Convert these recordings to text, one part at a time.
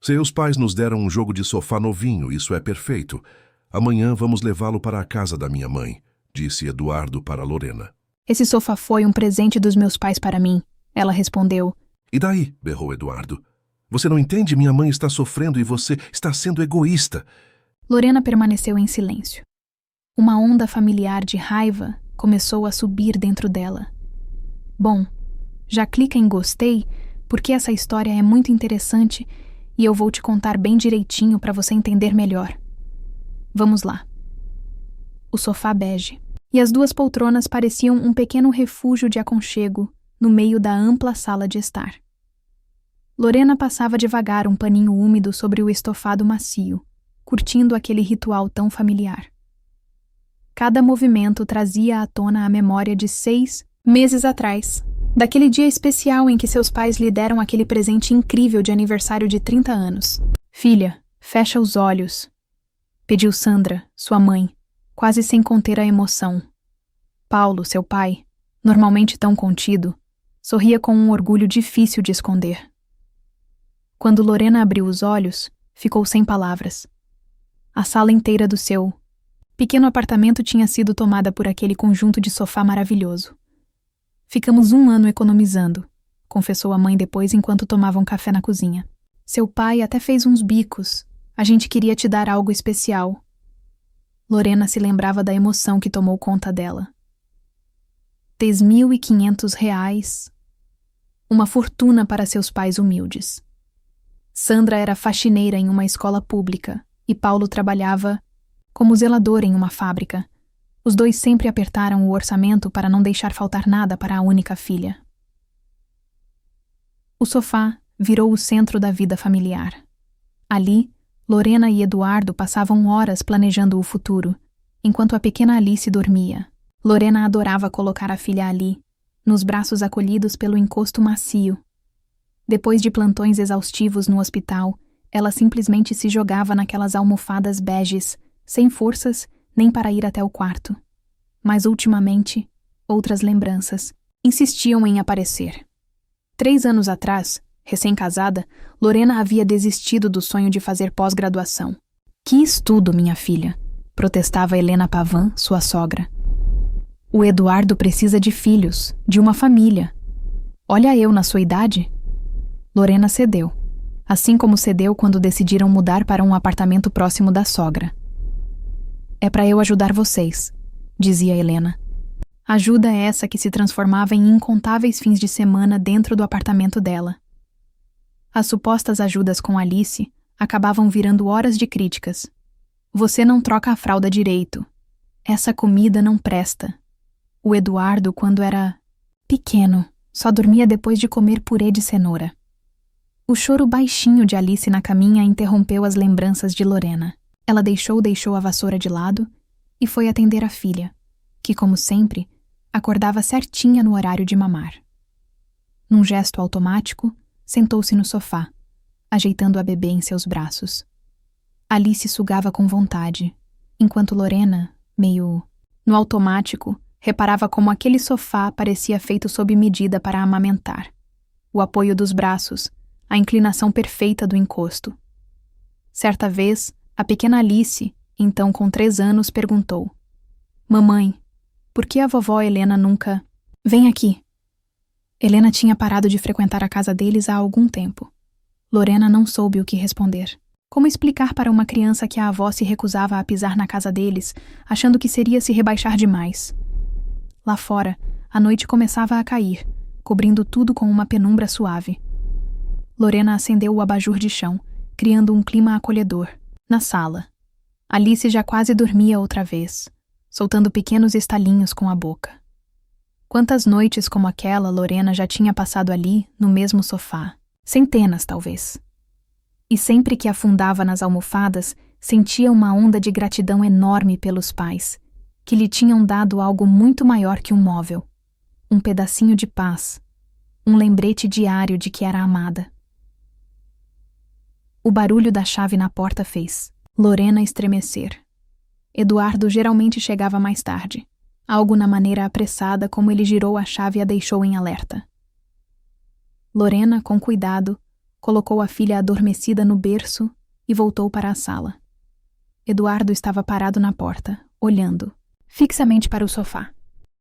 Seus pais nos deram um jogo de sofá novinho, isso é perfeito. Amanhã vamos levá-lo para a casa da minha mãe, disse Eduardo para Lorena. Esse sofá foi um presente dos meus pais para mim, ela respondeu. E daí? Berrou Eduardo. Você não entende? Minha mãe está sofrendo e você está sendo egoísta. Lorena permaneceu em silêncio. Uma onda familiar de raiva começou a subir dentro dela. Bom, já clica em gostei, porque essa história é muito interessante e eu vou te contar bem direitinho para você entender melhor. Vamos lá. O sofá bege e as duas poltronas pareciam um pequeno refúgio de aconchego no meio da ampla sala de estar. Lorena passava devagar um paninho úmido sobre o estofado macio, curtindo aquele ritual tão familiar. Cada movimento trazia à tona a memória de 6 meses atrás, daquele dia especial em que seus pais lhe deram aquele presente incrível de aniversário de 30 anos. Filha, fecha os olhos, pediu Sandra, sua mãe, quase sem conter a emoção. Paulo, seu pai, normalmente tão contido, sorria com um orgulho difícil de esconder. Quando Lorena abriu os olhos, ficou sem palavras. A sala inteira do seu pequeno apartamento tinha sido tomada por aquele conjunto de sofá maravilhoso. Ficamos 1 ano economizando, confessou a mãe depois enquanto tomavam café na cozinha. Seu pai até fez uns bicos. A gente queria te dar algo especial. Lorena se lembrava da emoção que tomou conta dela. R$10.500. Uma fortuna para seus pais humildes. Sandra era faxineira em uma escola pública e Paulo trabalhava como zelador em uma fábrica. Os dois sempre apertaram o orçamento para não deixar faltar nada para a única filha. O sofá virou o centro da vida familiar. Ali, Lorena e Eduardo passavam horas planejando o futuro, enquanto a pequena Alice dormia. Lorena adorava colocar a filha ali, nos braços acolhidos pelo encosto macio. Depois de plantões exaustivos no hospital, ela simplesmente se jogava naquelas almofadas beges, sem forças nem para ir até o quarto. Mas ultimamente, outras lembranças insistiam em aparecer. 3 anos atrás, recém-casada, Lorena havia desistido do sonho de fazer pós-graduação. Que estudo, minha filha, protestava Helena Pavan, sua sogra. O Eduardo precisa de filhos, de uma família. Olha eu na sua idade. Lorena cedeu, assim como cedeu quando decidiram mudar para um apartamento próximo da sogra. É para eu ajudar vocês, dizia Helena. Ajuda essa que se transformava em incontáveis fins de semana dentro do apartamento dela. As supostas ajudas com Alice acabavam virando horas de críticas. Você não troca a fralda direito. Essa comida não presta. O Eduardo, quando era pequeno, só dormia depois de comer purê de cenoura. O choro baixinho de Alice na caminha interrompeu as lembranças de Lorena. Ela deixou a vassoura de lado e foi atender a filha, que, como sempre, acordava certinha no horário de mamar. Num gesto automático, sentou-se no sofá, ajeitando a bebê em seus braços. Alice sugava com vontade, enquanto Lorena, meio no automático, reparava como aquele sofá parecia feito sob medida para amamentar. O apoio dos braços, a inclinação perfeita do encosto. Certa vez, a pequena Alice, então com 3 anos, perguntou: Mamãe, por que a vovó Helena nunca... Vem aqui. Helena tinha parado de frequentar a casa deles há algum tempo. Lorena não soube o que responder. Como explicar para uma criança que a avó se recusava a pisar na casa deles, achando que seria se rebaixar demais? Lá fora, a noite começava a cair, cobrindo tudo com uma penumbra suave. Lorena acendeu o abajur de chão, criando um clima acolhedor. Na sala, Alice já quase dormia outra vez, soltando pequenos estalinhos com a boca. Quantas noites como aquela Lorena já tinha passado ali, no mesmo sofá? Centenas, talvez. E sempre que afundava nas almofadas, sentia uma onda de gratidão enorme pelos pais, que lhe tinham dado algo muito maior que um móvel. Um pedacinho de paz, um lembrete diário de que era amada. O barulho da chave na porta fez Lorena estremecer. Eduardo geralmente chegava mais tarde, algo na maneira apressada como ele girou a chave e a deixou em alerta. Lorena, com cuidado, colocou a filha adormecida no berço e voltou para a sala. Eduardo estava parado na porta, olhando, fixamente para o sofá.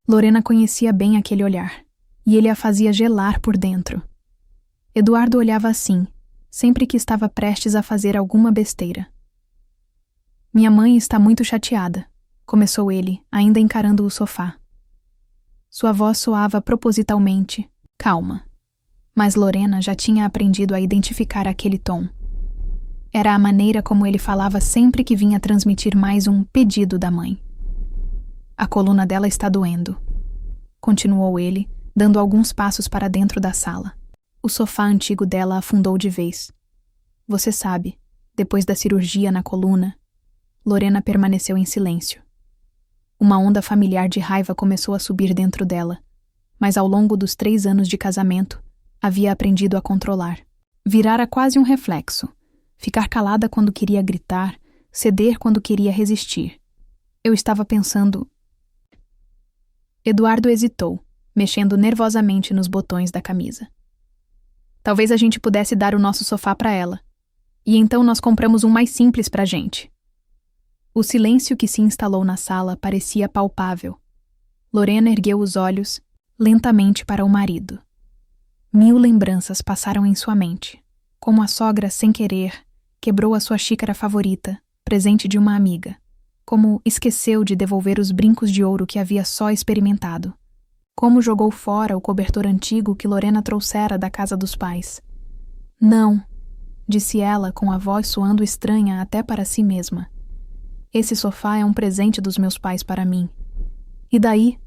Lorena conhecia bem aquele olhar, e ele a fazia gelar por dentro. Eduardo olhava assim, sempre que estava prestes a fazer alguma besteira. Minha mãe está muito chateada, começou ele, ainda encarando o sofá. Sua voz soava propositalmente, calma. Mas Lorena já tinha aprendido a identificar aquele tom. Era a maneira como ele falava sempre que vinha transmitir mais um pedido da mãe. A coluna dela está doendo, continuou ele, dando alguns passos para dentro da sala. O sofá antigo dela afundou de vez. Você sabe, depois da cirurgia na coluna, Lorena permaneceu em silêncio. Uma onda familiar de raiva começou a subir dentro dela, mas ao longo dos 3 anos de casamento, havia aprendido a controlar. Virara quase um reflexo. Ficar calada quando queria gritar, ceder quando queria resistir. Eu estava pensando... Eduardo hesitou, mexendo nervosamente nos botões da camisa. Talvez a gente pudesse dar o nosso sofá para ela. E então nós compramos um mais simples pra gente. O silêncio que se instalou na sala parecia palpável. Lorena ergueu os olhos, lentamente para o marido. 1000 lembranças passaram em sua mente, como a sogra, sem querer, quebrou a sua xícara favorita, presente de uma amiga, como esqueceu de devolver os brincos de ouro que havia só experimentado, como jogou fora o cobertor antigo que Lorena trouxera da casa dos pais. Não, disse ela com a voz soando estranha até para si mesma. Esse sofá é um presente dos meus pais para mim. E daí?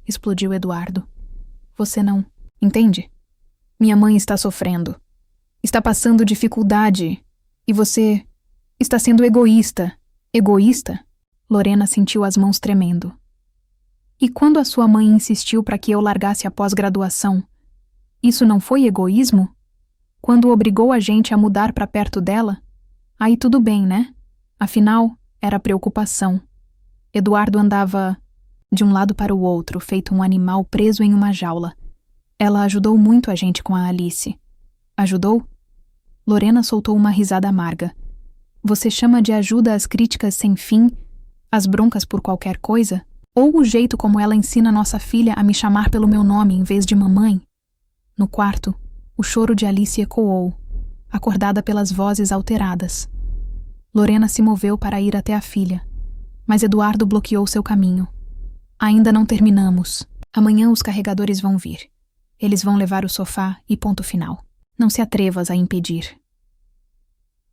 Explodiu Eduardo. Você não entende? Minha mãe está sofrendo. Está passando dificuldade. E você está sendo egoísta. Egoísta? Lorena sentiu as mãos tremendo. E quando a sua mãe insistiu para que eu largasse a pós-graduação, isso não foi egoísmo? Quando obrigou a gente a mudar para perto dela? Aí tudo bem, né? Afinal, era preocupação. Eduardo andava de um lado para o outro, feito um animal preso em uma jaula. Ela ajudou muito a gente com a Alice. Ajudou? Lorena soltou uma risada amarga. Você chama de ajuda as críticas sem fim, as broncas por qualquer coisa? Ou o jeito como ela ensina nossa filha a me chamar pelo meu nome em vez de mamãe? No quarto, o choro de Alice ecoou, acordada pelas vozes alteradas. Lorena se moveu para ir até a filha, mas Eduardo bloqueou seu caminho. Ainda não terminamos. Amanhã os carregadores vão vir. Eles vão levar o sofá e ponto final. Não se atrevas a impedir.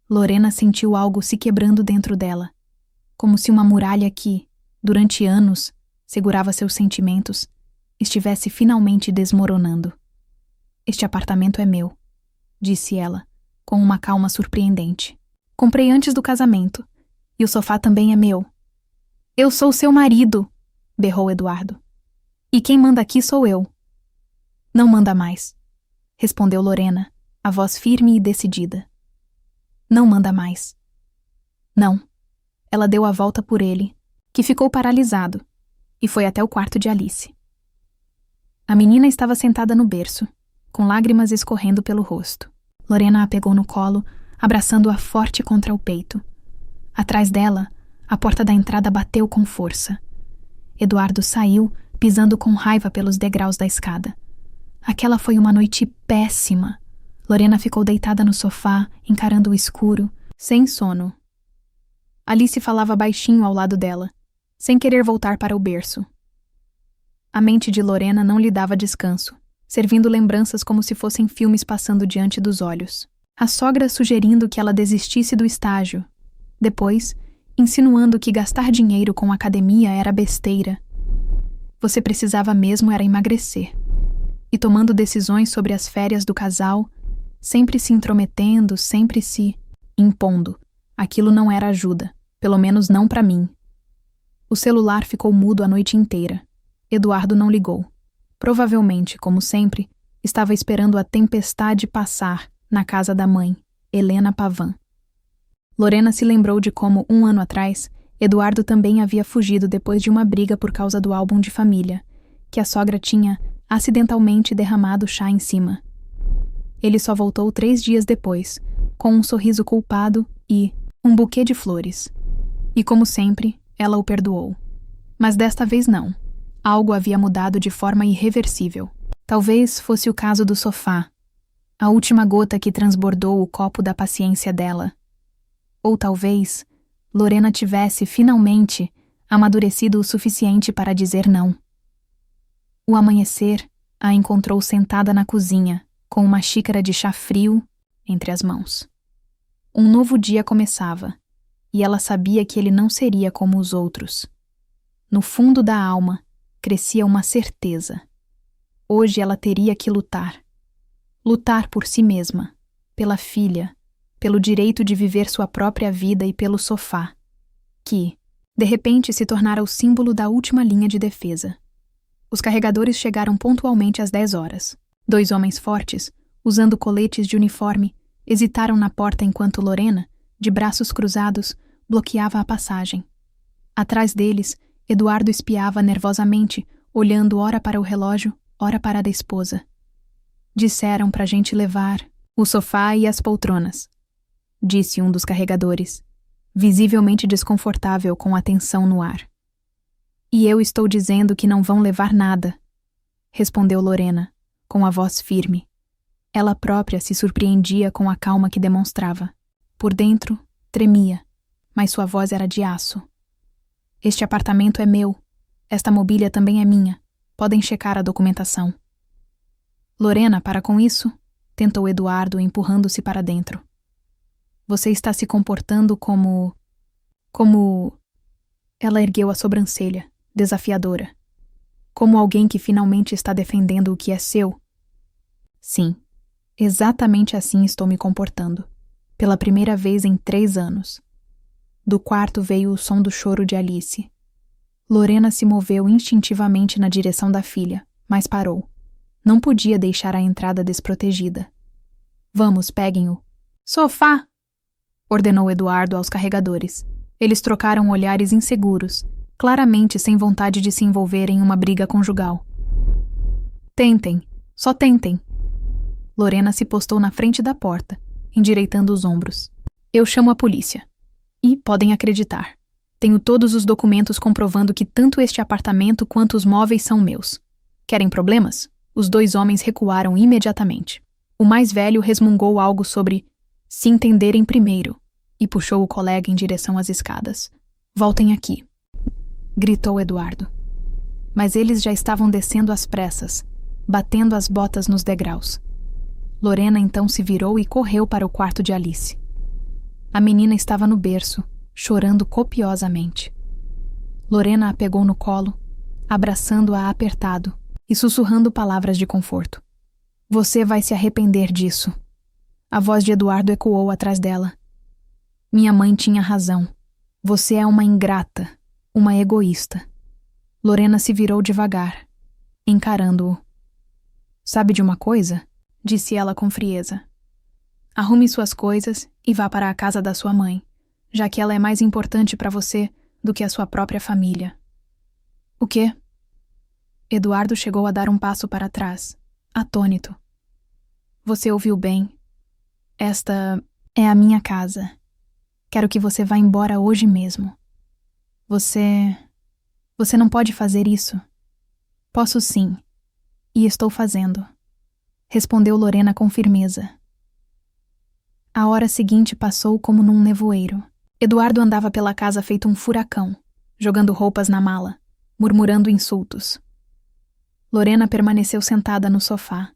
Lorena sentiu algo se quebrando dentro dela, como se uma muralha que, durante anos, segurava seus sentimentos, estivesse finalmente desmoronando. Este apartamento é meu, disse ela, com uma calma surpreendente. Comprei antes do casamento, e o sofá também é meu. Eu sou seu marido, berrou Eduardo. E quem manda aqui sou eu. Não manda mais, respondeu Lorena, a voz firme e decidida. Não manda mais. Não. Ela deu a volta por ele, que ficou paralisado, e foi até o quarto de Alice. A menina estava sentada no berço, com lágrimas escorrendo pelo rosto. Lorena a pegou no colo, abraçando-a forte contra o peito. Atrás dela, a porta da entrada bateu com força. Eduardo saiu, pisando com raiva pelos degraus da escada. Aquela foi uma noite péssima. Lorena ficou deitada no sofá, encarando o escuro, sem sono. Alice falava baixinho ao lado dela, sem querer voltar para o berço. A mente de Lorena não lhe dava descanso, servindo lembranças como se fossem filmes passando diante dos olhos. A sogra sugerindo que ela desistisse do estágio. Depois, insinuando que gastar dinheiro com academia era besteira. Você precisava mesmo era emagrecer. E tomando decisões sobre as férias do casal, sempre se intrometendo, sempre se impondo. Aquilo não era ajuda, pelo menos não para mim. O celular ficou mudo a noite inteira. Eduardo não ligou. Provavelmente, como sempre, estava esperando a tempestade passar na casa da mãe, Helena Pavan. Lorena se lembrou de como, 1 ano atrás, Eduardo também havia fugido depois de uma briga por causa do álbum de família, que a sogra tinha acidentalmente derramado chá em cima. Ele só voltou 3 dias depois, com um sorriso culpado e um buquê de flores. E como sempre, ela o perdoou. Mas desta vez não. Algo havia mudado de forma irreversível. Talvez fosse o caso do sofá, a última gota que transbordou o copo da paciência dela. Ou talvez Lorena tivesse, finalmente, amadurecido o suficiente para dizer não. O amanhecer a encontrou sentada na cozinha, com uma xícara de chá frio entre as mãos. Um novo dia começava, e ela sabia que ele não seria como os outros. No fundo da alma, crescia uma certeza. Hoje ela teria que lutar. Lutar por si mesma, pela filha, pelo direito de viver sua própria vida e pelo sofá, que, de repente, se tornara o símbolo da última linha de defesa. Os carregadores chegaram pontualmente às 10 horas. 2 homens fortes, usando coletes de uniforme, hesitaram na porta enquanto Lorena, de braços cruzados, bloqueava a passagem. Atrás deles, Eduardo espiava nervosamente, olhando ora para o relógio, ora para a esposa. Disseram pra gente levar o sofá e as poltronas, disse um dos carregadores, visivelmente desconfortável com a tensão no ar. E eu estou dizendo que não vão levar nada, respondeu Lorena, com a voz firme. Ela própria se surpreendia com a calma que demonstrava. Por dentro, tremia, mas sua voz era de aço. Este apartamento é meu. Esta mobília também é minha. Podem checar a documentação. Lorena, para com isso, tentou Eduardo, empurrando-se para dentro. Você está se comportando como... Ela ergueu a sobrancelha, desafiadora. Como alguém que finalmente está defendendo o que é seu? Sim, exatamente assim estou me comportando. Pela primeira vez em 3 anos. Do quarto veio o som do choro de Alice. Lorena se moveu instintivamente na direção da filha, mas parou. Não podia deixar a entrada desprotegida. Vamos, peguem-o. Sofá! Ordenou Eduardo aos carregadores. Eles trocaram olhares inseguros, claramente sem vontade de se envolver em uma briga conjugal. Tentem, só tentem. Lorena se postou na frente da porta, endireitando os ombros. Eu chamo a polícia. E podem acreditar. Tenho todos os documentos comprovando que tanto este apartamento quanto os móveis são meus. Querem problemas? Os 2 homens recuaram imediatamente. O mais velho resmungou algo sobre se entenderem primeiro e puxou o colega em direção às escadas. Voltem aqui, gritou Eduardo. Mas eles já estavam descendo às pressas, batendo as botas nos degraus. Lorena então se virou e correu para o quarto de Alice. A menina estava no berço, chorando copiosamente. Lorena a pegou no colo, abraçando-a apertado e sussurrando palavras de conforto. Você vai se arrepender disso. A voz de Eduardo ecoou atrás dela. Minha mãe tinha razão. Você é uma ingrata, uma egoísta. Lorena se virou devagar, encarando-o. Sabe de uma coisa? Disse ela com frieza. Arrume suas coisas e vá para a casa da sua mãe, já que ela é mais importante para você do que a sua própria família. O quê? Eduardo chegou a dar um passo para trás, atônito. Você ouviu bem. Esta é a minha casa. Quero que você vá embora hoje mesmo. Você não pode fazer isso. Posso sim, e estou fazendo, respondeu Lorena com firmeza. A hora seguinte passou como num nevoeiro. Eduardo andava pela casa feito um furacão, jogando roupas na mala, murmurando insultos. Lorena permaneceu sentada no sofá,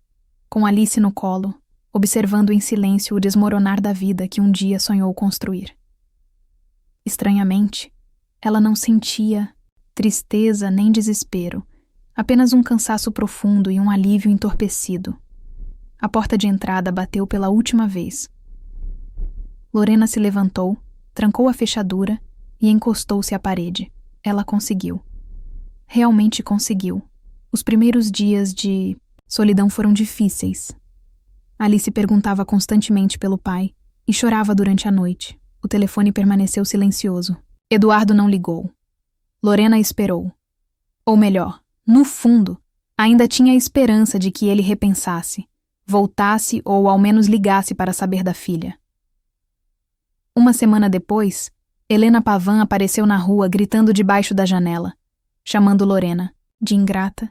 com Alice no colo, observando em silêncio o desmoronar da vida que um dia sonhou construir. Estranhamente, ela não sentia tristeza nem desespero, apenas um cansaço profundo e um alívio entorpecido. A porta de entrada bateu pela última vez. Lorena se levantou, trancou a fechadura e encostou-se à parede. Ela conseguiu. Realmente conseguiu. Os primeiros dias de solidão foram difíceis. Alice perguntava constantemente pelo pai e chorava durante a noite. O telefone permaneceu silencioso. Eduardo não ligou. Lorena esperou. Ou melhor, no fundo, ainda tinha a esperança de que ele repensasse. voltasse ou ao menos ligasse para saber da filha. Uma semana depois, Helena Pavan apareceu na rua gritando debaixo da janela, chamando Lorena de ingrata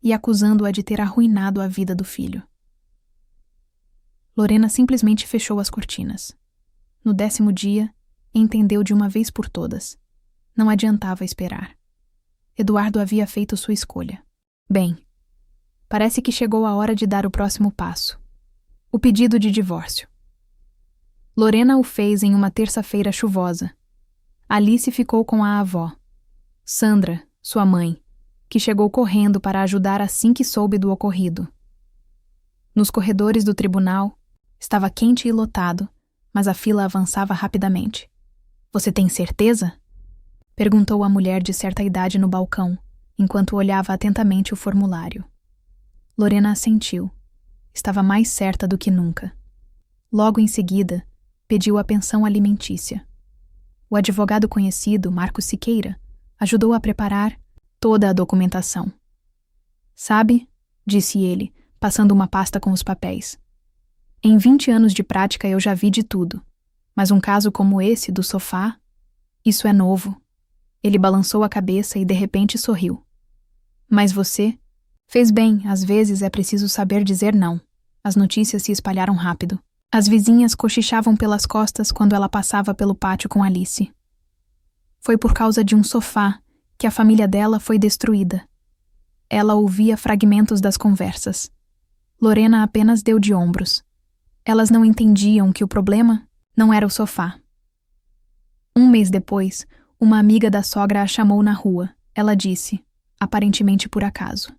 e acusando-a de ter arruinado a vida do filho. Lorena simplesmente fechou as cortinas. No 10º dia, entendeu de uma vez por todas. Não adiantava esperar. Eduardo havia feito sua escolha. Bem, parece que chegou a hora de dar o próximo passo. O pedido de divórcio. Lorena o fez em uma terça-feira chuvosa. Alice ficou com a avó, Sandra, sua mãe, que chegou correndo para ajudar assim que soube do ocorrido. Nos corredores do tribunal, estava quente e lotado, mas a fila avançava rapidamente. "Você tem certeza?" perguntou a mulher de certa idade no balcão, enquanto olhava atentamente o formulário. Lorena assentiu. Estava mais certa do que nunca. Logo em seguida, pediu a pensão alimentícia. O advogado conhecido, Marcos Siqueira, ajudou a preparar toda a documentação. "Sabe", disse ele, passando uma pasta com os papéis. "Em 20 anos de prática eu já vi de tudo, mas um caso como esse do sofá, isso é novo." Ele balançou a cabeça e de repente sorriu. "Mas você fez bem, às vezes é preciso saber dizer não." As notícias se espalharam rápido. As vizinhas cochichavam pelas costas quando ela passava pelo pátio com Alice. Foi por causa de um sofá que a família dela foi destruída. Ela ouvia fragmentos das conversas. Lorena apenas deu de ombros. Elas não entendiam que o problema não era o sofá. Um mês depois, uma amiga da sogra a chamou na rua. Ela disse, aparentemente por acaso: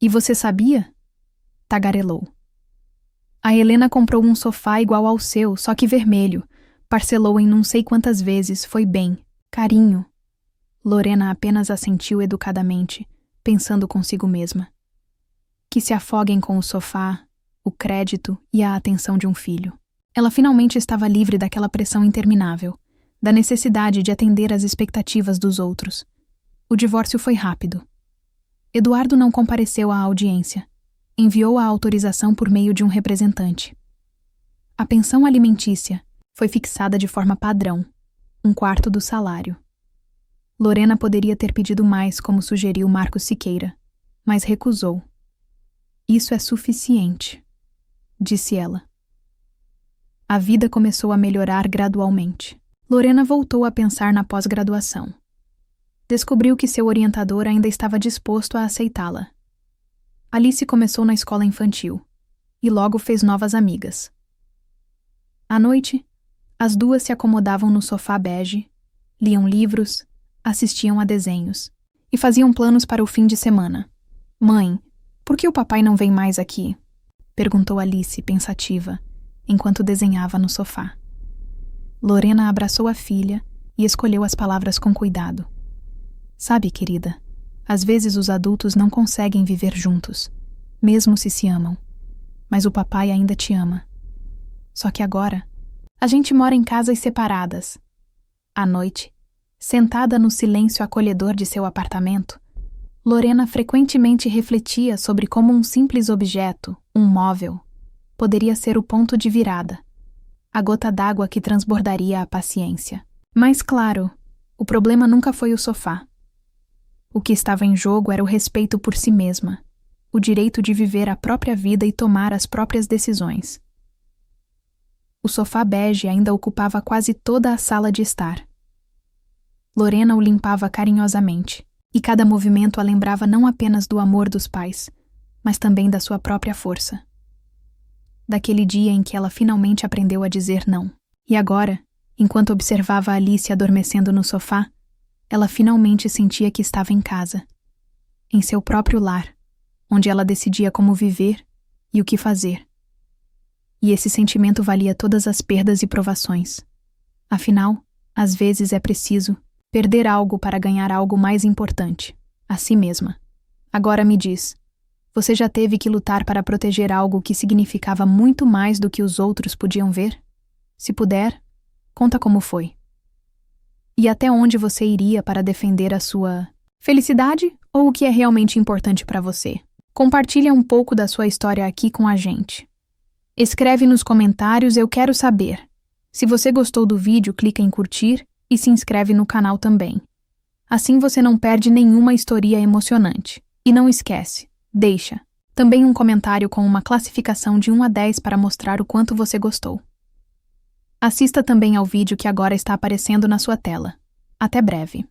"E você sabia?" Tagarelou. "A Helena comprou um sofá igual ao seu, só que vermelho. Parcelou em não sei quantas vezes, foi bem. Carinho." Lorena apenas assentiu educadamente, pensando consigo mesma. Que se afoguem com o sofá, o crédito e a atenção de um filho. Ela finalmente estava livre daquela pressão interminável, da necessidade de atender às expectativas dos outros. O divórcio foi rápido. Eduardo não compareceu à audiência. Enviou a autorização por meio de um representante. A pensão alimentícia foi fixada de forma padrão, 1/4 do salário. Lorena poderia ter pedido mais, como sugeriu Marcos Siqueira, mas recusou. "Isso é suficiente", disse ela. A vida começou a melhorar gradualmente. Lorena voltou a pensar na pós-graduação. Descobriu que seu orientador ainda estava disposto a aceitá-la. Alice começou na escola infantil e logo fez novas amigas. À noite, as duas se acomodavam no sofá bege, liam livros, assistiam a desenhos e faziam planos para o fim de semana. "Mãe, por que o papai não vem mais aqui?" perguntou Alice, pensativa, enquanto desenhava no sofá. Lorena abraçou a filha e escolheu as palavras com cuidado. "Sabe, querida, às vezes os adultos não conseguem viver juntos, mesmo se amam. Mas o papai ainda te ama. Só que agora, a gente mora em casas separadas." À noite, sentada no silêncio acolhedor de seu apartamento, Lorena frequentemente refletia sobre como um simples objeto, um móvel, poderia ser o ponto de virada, a gota d'água que transbordaria a paciência. Mas claro, o problema nunca foi o sofá. O que estava em jogo era o respeito por si mesma, o direito de viver a própria vida e tomar as próprias decisões. O sofá bege ainda ocupava quase toda a sala de estar. Lorena o limpava carinhosamente, e cada movimento a lembrava não apenas do amor dos pais, mas também da sua própria força. Daquele dia em que ela finalmente aprendeu a dizer não. E agora, enquanto observava Alice adormecendo no sofá, ela finalmente sentia que estava em casa, em seu próprio lar, onde ela decidia como viver e o que fazer. E esse sentimento valia todas as perdas e provações. Afinal, às vezes é preciso perder algo para ganhar algo mais importante, a si mesma. Agora me diz, você já teve que lutar para proteger algo que significava muito mais do que os outros podiam ver? Se puder, conta como foi. E até onde você iria para defender a sua felicidade ou o que é realmente importante para você? Compartilha um pouco da sua história aqui com a gente. Escreve nos comentários "Eu quero saber". Se você gostou do vídeo, clica em curtir e se inscreve no canal também. Assim você não perde nenhuma história emocionante. E não esquece, deixa também um comentário com uma classificação de 1 a 10 para mostrar o quanto você gostou. Assista também ao vídeo que agora está aparecendo na sua tela. Até breve.